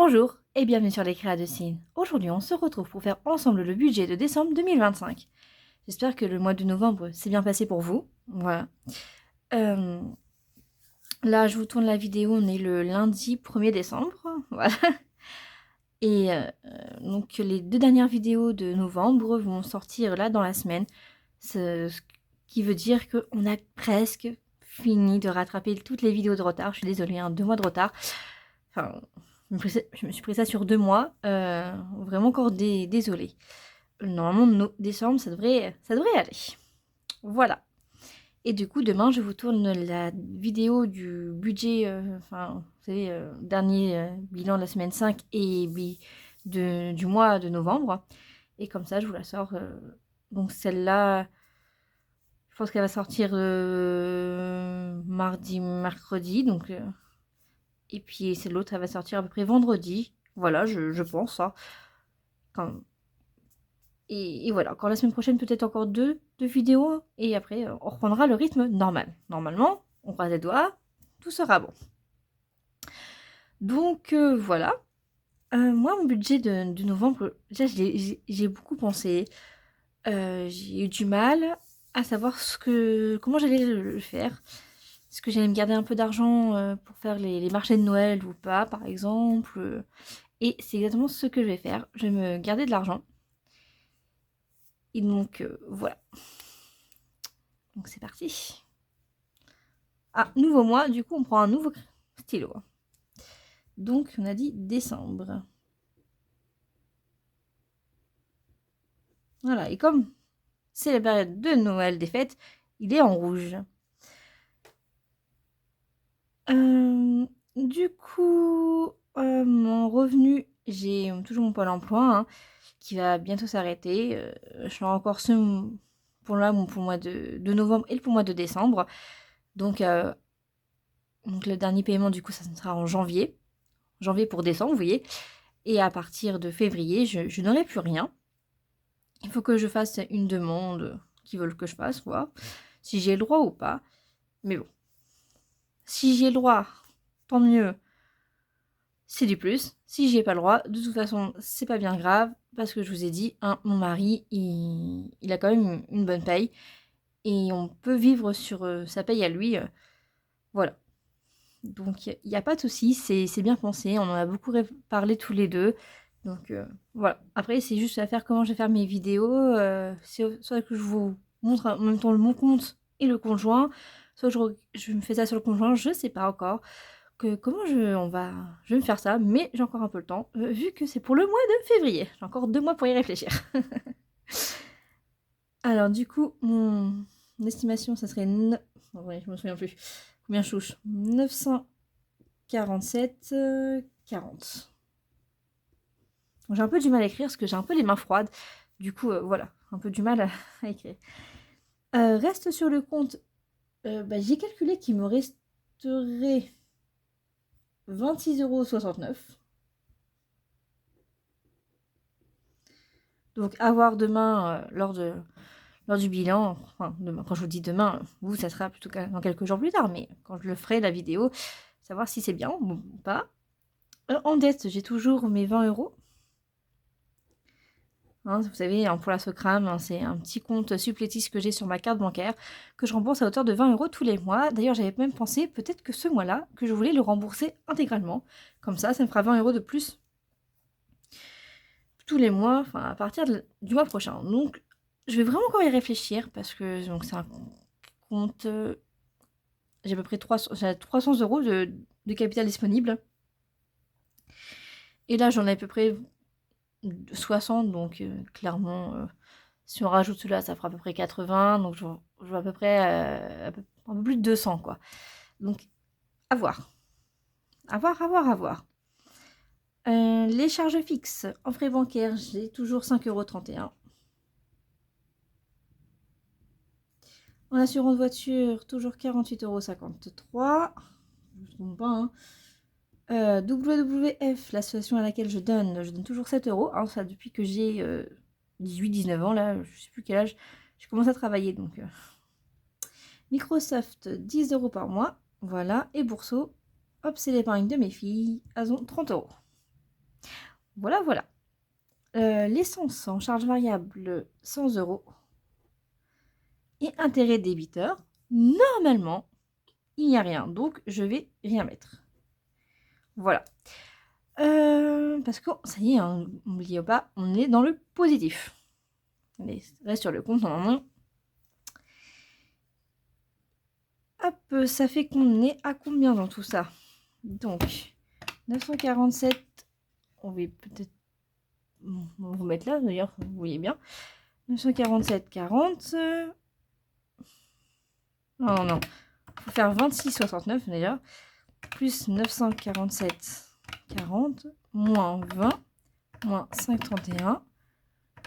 Bonjour et bienvenue sur les créas de Cine. Aujourd'hui, on se retrouve pour faire ensemble le budget de décembre 2025. J'espère que le mois de novembre s'est bien passé pour vous. Voilà. Euh, Là, je vous tourne la vidéo, on est le lundi 1er décembre. Voilà. Et donc, les 2 dernières vidéos de novembre vont sortir là dans la semaine. Ce qui veut dire qu'on a presque fini de rattraper toutes les vidéos de retard. Je suis désolée, 2 mois de retard. Enfin, je me suis pris ça sur 2 mois. Vraiment encore désolée. Normalement, décembre, ça devrait aller. Voilà. Et du coup, demain, je vous tourne la vidéo du budget, enfin, vous savez, dernier bilan de la semaine 5 et du mois de novembre. Et comme ça, je vous la sors. Donc celle-là, je pense qu'elle va sortir mardi, mercredi. Donc, et puis c'est l'autre, elle va sortir à peu près vendredi. Voilà, je pense. Ça. Et voilà, encore la semaine prochaine, peut-être encore deux vidéos. Et après, on reprendra le rythme normal. Normalement, on croise les doigts, tout sera bon. Donc voilà. Moi, mon budget de novembre, déjà, j'ai beaucoup pensé. J'ai eu du mal à savoir comment j'allais le faire. Est-ce que j'allais me garder un peu d'argent pour faire les marchés de Noël ou pas, par exemple. Et c'est exactement ce que je vais faire. Je vais me garder de l'argent. Et donc, voilà. Donc, c'est parti. Ah, nouveau mois, du coup, on prend un nouveau stylo. Donc, on a dit décembre. Voilà, et comme c'est la période de Noël des fêtes, il est en rouge. Du coup, mon revenu, j'ai toujours mon pôle emploi qui va bientôt s'arrêter. Je suis encore ce pour là, pour le mois de novembre et pour le mois de décembre. Donc le dernier paiement, du coup, ça sera en janvier. Janvier pour décembre, vous voyez. Et à partir de février, je n'aurai plus rien. Il faut que je fasse une demande qu'ils veulent que je fasse, voir si j'ai le droit ou pas. Mais bon, si j'ai le droit, tant mieux, c'est du plus. Si j'ai pas le droit, de toute façon, c'est pas bien grave, parce que je vous ai dit, mon mari, il a quand même une bonne paye, et on peut vivre sur sa paye à lui. Voilà. Donc, il n'y a pas de souci, c'est bien pensé, on en a beaucoup parlé tous les deux. Donc, voilà. Après, c'est juste à faire comment je vais faire mes vidéos. Soit que je vous montre en même temps mon compte et le conjoint, soit je me fais ça sur le conjoint, je sais pas encore. Comment je vais me faire ça, mais j'ai encore un peu le temps, vu que c'est pour le mois de février. J'ai encore 2 mois pour y réfléchir. Alors, du coup, mon estimation, ça serait... Ouais, je me souviens plus. Combien je touche 947, 40. J'ai un peu du mal à écrire parce que j'ai un peu les mains froides. Du coup, voilà, un peu du mal à écrire. Reste sur le compte, j'ai calculé qu'il me resterait 26,69 €. Donc, à voir demain lors du bilan. Enfin, demain, quand je vous dis demain, vous, ça sera plutôt dans quelques jours plus tard. Mais quand je le ferai, la vidéo, savoir si c'est bien ou pas. En dette, j'ai toujours mes 20 €. Vous savez, pour la Socram, c'est un petit compte supplétif que j'ai sur ma carte bancaire que je rembourse à hauteur de 20 € tous les mois. D'ailleurs, j'avais même pensé peut-être que ce mois-là, que je voulais le rembourser intégralement. Comme ça me fera 20 € de plus tous les mois, enfin à partir du mois prochain. Donc, je vais vraiment encore y réfléchir parce que c'est un compte... j'ai à peu près 300 € de capital disponible. Et là, j'en ai à peu près 60, donc clairement, si on rajoute cela, ça fera à peu près 80, donc je vois à peu près un peu plus de 200, quoi. Donc, à voir. À voir, à voir, à voir. Les charges fixes en frais bancaires, j'ai toujours 5,31 €. En assurance voiture, toujours 48,53 €. Je ne me trompe pas, hein. WWF, l'association à laquelle je donne toujours 7 €. Alors ça, depuis que j'ai 18-19 ans, là, je sais plus quel âge, je commence à travailler. Donc, Microsoft, 10 € par mois. Voilà. Et Bourseau, hop, c'est l'épargne de mes filles. Elles ont 30 €. Voilà, voilà. L'essence en charge variable 100 euros et intérêt débiteur. Normalement, il n'y a rien, donc je vais rien mettre. Voilà. Parce que ça y est, hein, n'oubliez pas, on est dans le positif. Allez, reste sur le compte normalement. Hop, ça fait qu'on est à combien dans tout ça? Donc, 947, on va peut-être on va remettre là, d'ailleurs, vous voyez bien. 947, 40. Non, non, il faut faire 26,69 déjà. Plus 947, 40, moins 20, moins 5,31,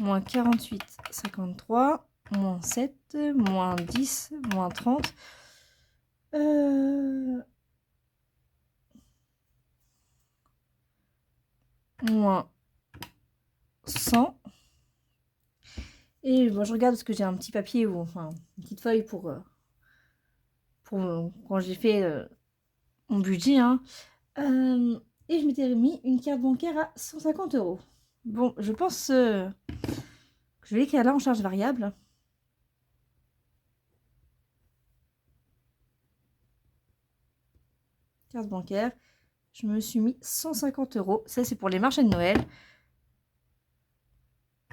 moins 48, 53, moins 7, moins 10, moins 30. Moins 100. Et bon, je regarde parce que j'ai un petit papier ou enfin une petite feuille pour quand j'ai fait mon budget. Hein. Et je m'étais mis une carte bancaire à 150 euros. Bon, je pense que je vais l'écrire là en charge variable. Carte bancaire. Je me suis mis 150 euros. Ça, c'est pour les marchés de Noël.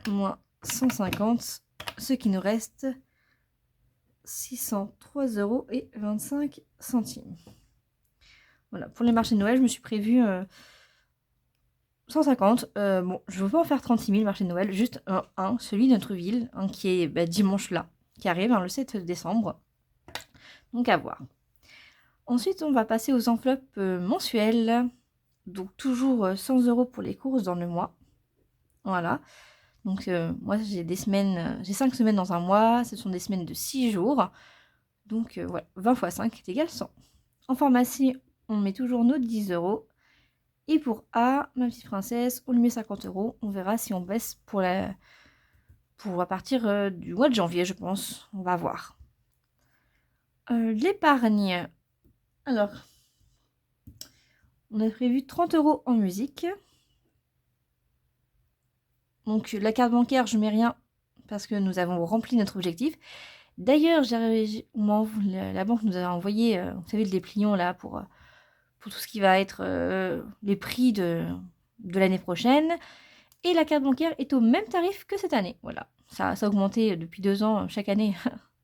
Moins 150. Ce qui nous reste 603 euros et 25 centimes. Voilà, pour les marchés de Noël, je me suis prévu 150. Bon, je ne veux pas en faire 36 000 marchés de Noël, juste un, celui de notre ville, qui est dimanche là, qui arrive le 7 décembre. Donc à voir. Ensuite, on va passer aux enveloppes mensuelles. Donc toujours 100 euros pour les courses dans le mois. Voilà. Donc moi j'ai des semaines, j'ai 5 semaines dans un mois, ce sont des semaines de 6 jours. Donc voilà, 20 x 5 est égal 100. En pharmacie, on met toujours nos 10 euros. Et pour A, ma petite princesse, on lui met 50 euros. On verra si on baisse pour à partir du mois de janvier, je pense. On va voir. L'épargne. Alors, on a prévu 30 euros en musique. Donc, la carte bancaire, je mets rien parce que nous avons rempli notre objectif. D'ailleurs, la banque nous a envoyé, vous savez, le dépliant là pour tout ce qui va être les prix de l'année prochaine. Et la carte bancaire est au même tarif que cette année. Voilà, ça a augmenté depuis 2 ans, chaque année,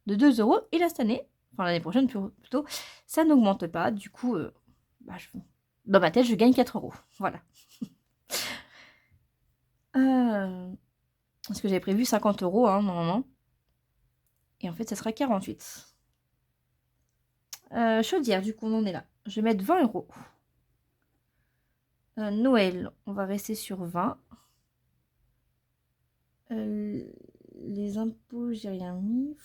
de 2 euros. Et là, cette année, enfin l'année prochaine plutôt, ça n'augmente pas. Du coup, dans ma tête, je gagne 4 euros. Voilà. Parce que j'avais prévu 50 euros, normalement. Et en fait, ça sera 48. Chaudière, du coup, on en est là. Je vais mettre 20 euros. Noël, on va rester sur 20. Les impôts, j'ai rien mis.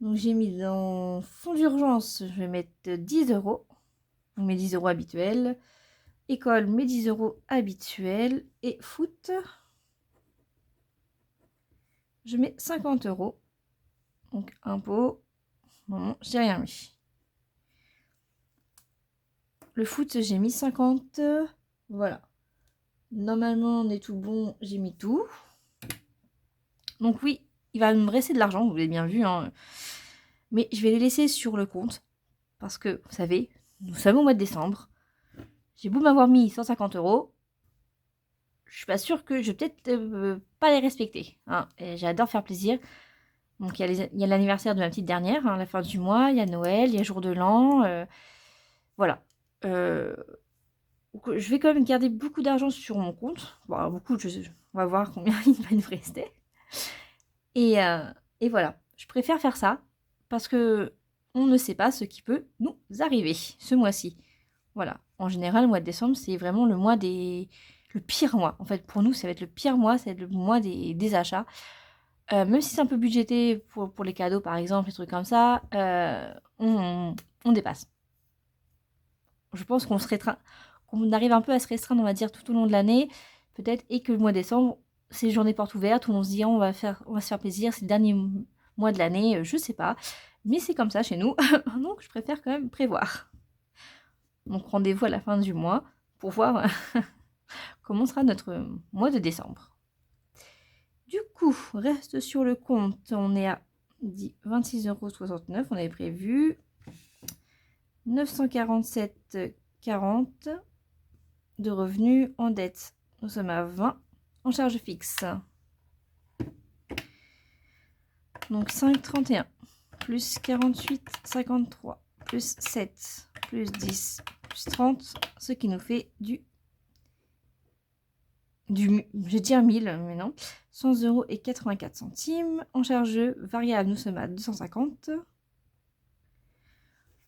Donc j'ai mis dans fonds d'urgence, je vais mettre 10 euros. Donc mes 10 euros habituels. École, mes 10 euros habituels. Et foot, je mets 50 euros. Donc impôts, non, j'ai rien mis. Le foot, j'ai mis 50. Voilà. Normalement, on est tout bon, j'ai mis tout. Donc oui, il va me rester de l'argent, vous l'avez bien vu. Hein. Mais je vais les laisser sur le compte. Parce que, vous savez, nous sommes au mois de décembre. J'ai beau m'avoir mis 150 euros. Je suis pas sûre que je vais peut-être pas les respecter. Hein. J'adore faire plaisir. Donc il y a l'anniversaire de ma petite dernière, la fin du mois. Il y a Noël, il y a jour de l'an. Voilà. Je vais quand même garder beaucoup d'argent sur mon compte. Bon, beaucoup, on va voir combien il va nous rester. Et voilà, je préfère faire ça parce que on ne sait pas ce qui peut nous arriver ce mois-ci. Voilà, en général, le mois de décembre, c'est vraiment le pire mois. En fait, pour nous, ça va être le pire mois, ça va être le mois des achats. Même si c'est un peu budgété pour les cadeaux, par exemple, les trucs comme ça, on dépasse. Je pense qu'on arrive un peu à se restreindre, on va dire, tout au long de l'année, peut-être, et que le mois de décembre, c'est journée porte ouverte, où on se dit, on va se faire plaisir, c'est le dernier mois de l'année, je sais pas, mais c'est comme ça chez nous, donc je préfère quand même prévoir. Donc rendez-vous à la fin du mois pour voir comment sera notre mois de décembre. Du coup, reste sur le compte, on est à 26,69 €, on avait prévu 947,40 de revenus en dette. Nous sommes à 20 en charge fixe. Donc 5,31 plus 48,53 plus 7 plus 10 plus 30, ce qui nous fait je vais dire 1000, mais non, 100,84 €. En charge variable, nous sommes à 250.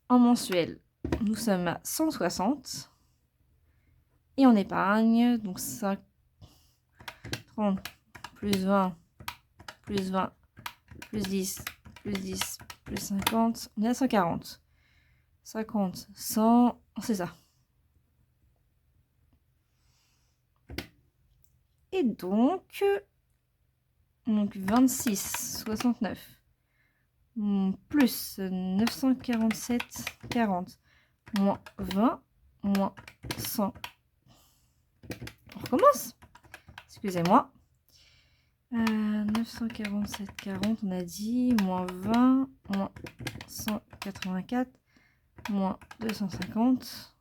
En mensuel, nous sommes à 160. Et en épargne, donc 5, 30, plus 20, plus 20, plus 10, plus 10, plus 50, on est à 140. 50, 100, c'est ça. Et donc 26,69 plus 947,40 moins 20 moins 100. On recommence. Excusez-moi. 947,40, on a dit, moins 20, moins 184, moins 250,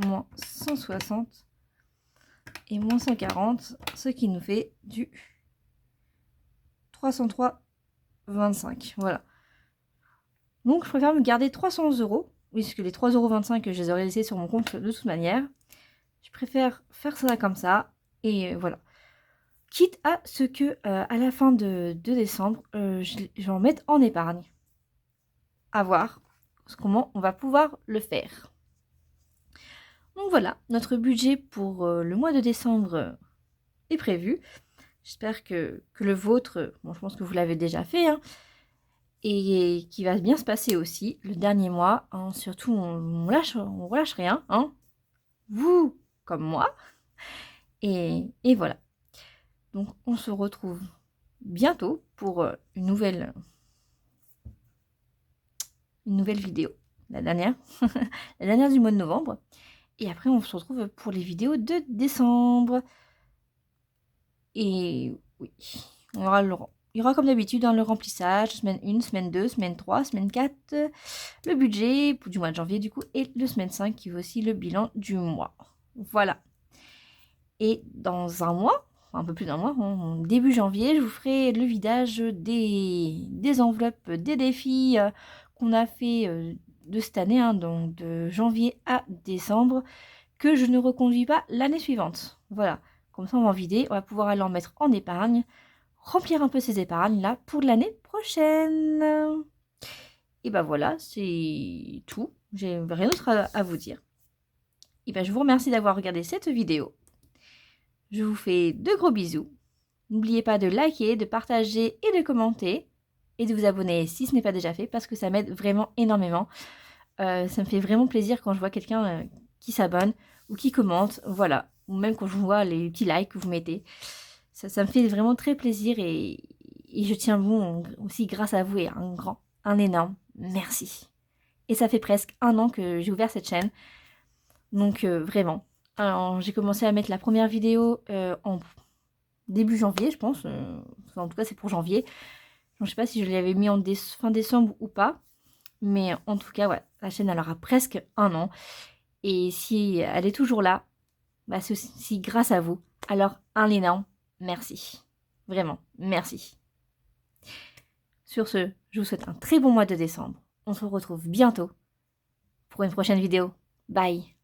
moins 160 et moins 140, ce qui nous fait du 303,25. Voilà. Donc, je préfère me garder 300 €, puisque les 3,25 € je les aurais laissés sur mon compte de toute manière. Je préfère faire ça comme ça, et voilà. Quitte à ce que, à la fin de décembre, j'en mette en épargne. À voir comment on va pouvoir le faire. Donc voilà, notre budget pour le mois de décembre est prévu. J'espère que le vôtre, bon, je pense que vous l'avez déjà fait, hein, et qui va bien se passer aussi le dernier mois. Hein, surtout, on relâche rien, hein, vous comme moi. Et voilà. Donc on se retrouve bientôt pour une nouvelle vidéo, la dernière, la dernière du mois de novembre. Et après, on se retrouve pour les vidéos de décembre. Et oui, il y aura comme d'habitude le remplissage, semaine 1, semaine 2, semaine 3, semaine 4, le budget du mois de janvier du coup, et le semaine 5 qui veut aussi le bilan du mois. Voilà. Et dans un mois, un peu plus d'un mois, début janvier, je vous ferai le vidage des enveloppes, des défis qu'on a fait de cette année, hein, donc de janvier à décembre, que je ne reconduis pas l'année suivante. Voilà, comme ça on va en vider, on va pouvoir aller en mettre en épargne, remplir un peu ces épargnes là pour l'année prochaine. Et ben voilà, c'est tout, j'ai rien d'autre à vous dire. Et ben je vous remercie d'avoir regardé cette vidéo. Je vous fais de gros bisous. N'oubliez pas de liker, de partager et de commenter. Et de vous abonner si ce n'est pas déjà fait parce que ça m'aide vraiment énormément. Ça me fait vraiment plaisir quand je vois quelqu'un qui s'abonne ou qui commente. Voilà. Ou même quand je vois les petits likes que vous mettez. Ça me fait vraiment très plaisir et je tiens bon aussi grâce à vous et un énorme merci. Et ça fait presque 1 an que j'ai ouvert cette chaîne. Donc vraiment. Alors, j'ai commencé à mettre la première vidéo en début janvier, je pense. Enfin, en tout cas, c'est pour janvier. Je ne sais pas si je l'avais mis en fin décembre ou pas. Mais en tout cas, ouais, la chaîne, elle aura presque 1 an. Et si elle est toujours là, bah, c'est aussi grâce à vous. Alors, un énorme merci. Vraiment, merci. Sur ce, je vous souhaite un très bon mois de décembre. On se retrouve bientôt pour une prochaine vidéo. Bye!